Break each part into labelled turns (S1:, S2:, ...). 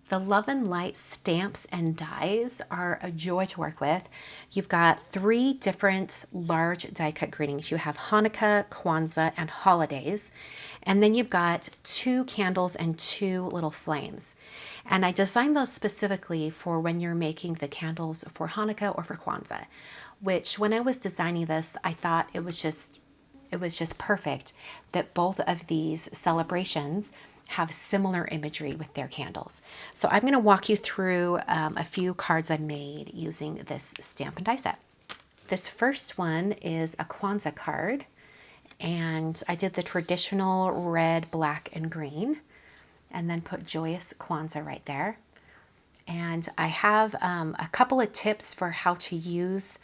S1: The Love and Light stamps and dies are a joy to work with. You've got 3 different large die cut greetings. You have Hanukkah, Kwanzaa, and Holidays. And then you've got 2 candles and 2 little flames. And I designed those specifically for when you're making the candles for Hanukkah or for Kwanzaa, which when I was designing this, I thought it was just perfect that both of these celebrations have similar imagery with their candles. So I'm going to walk you through a few cards I made using this stamp and die set. This first one is a Kwanzaa card, and I did the traditional red, black, and green, and then put Joyous Kwanzaa right there. And I have a couple of tips for how to use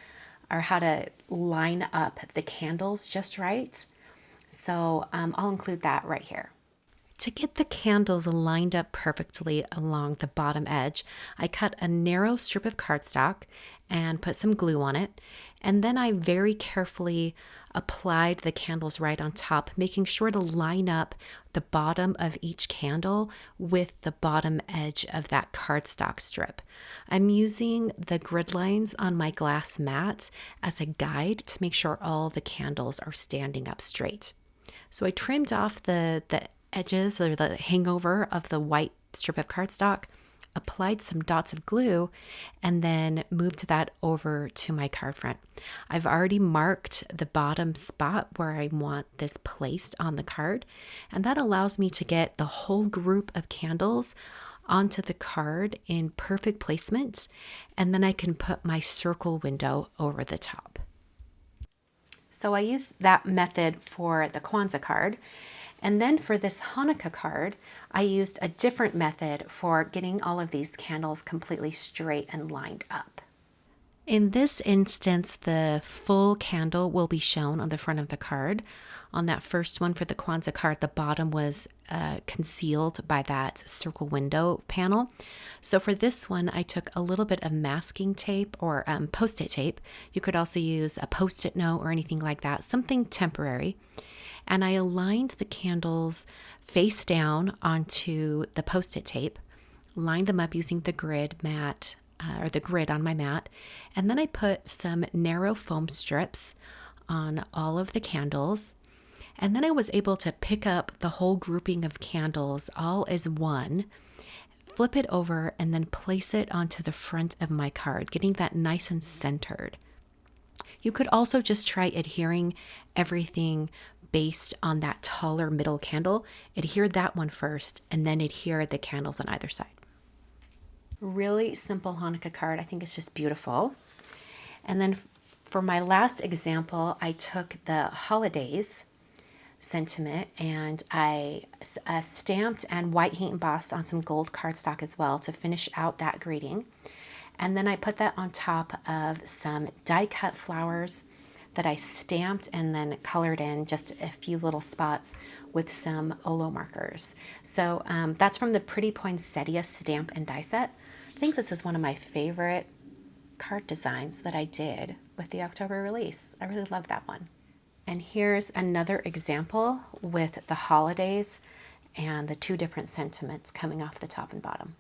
S1: or how to line up the candles just right. So I'll include that right here. To get the candles lined up perfectly along the bottom edge, I cut a narrow strip of cardstock and put some glue on it. And then I very carefully applied the candles right on top, making sure to line up the bottom of each candle with the bottom edge of that cardstock strip. I'm using the grid lines on my glass mat as a guide to make sure all the candles are standing up straight. So I trimmed off the edges or the hangover of the white strip of cardstock, applied some dots of glue, and then moved that over to my card front. I've already marked the bottom spot where I want this placed on the card, and that allows me to get the whole group of candles onto the card in perfect placement, and then I can put my circle window over the top. So I used that method for the Kwanzaa card. And then for this Hanukkah card, I used a different method for getting all of these candles completely straight and lined up. In this instance, the full candle will be shown on the front of the card. On that first one for the Kwanzaa card, the bottom was concealed by that circle window panel. So for this one, I took a little bit of masking tape or Post-it tape. You could also use a Post-it note or anything like that, something temporary. And I aligned the candles face down onto the Post-it tape, lined them up using the grid mat or the grid on my mat, and then I put some narrow foam strips on all of the candles. And then I was able to pick up the whole grouping of candles all as one, flip it over, and then place it onto the front of my card, getting that nice and centered. You could also just try adhering everything based on that taller middle candle. Adhere that one first, and then adhere the candles on either side. Really simple Hanukkah card. I think it's just beautiful. And then for my last example, I took the Holidays sentiment and I stamped and white heat embossed on some gold cardstock as well to finish out that greeting. And then I put that on top of some die cut flowers that I stamped and then colored in just a few little spots with some Olo markers. So that's from the Pretty Poinsettia stamp and die set. I think this is one of my favorite card designs that I did with the October release. I really love that one. And here's another example with the Holidays and the 2 different sentiments coming off the top and bottom.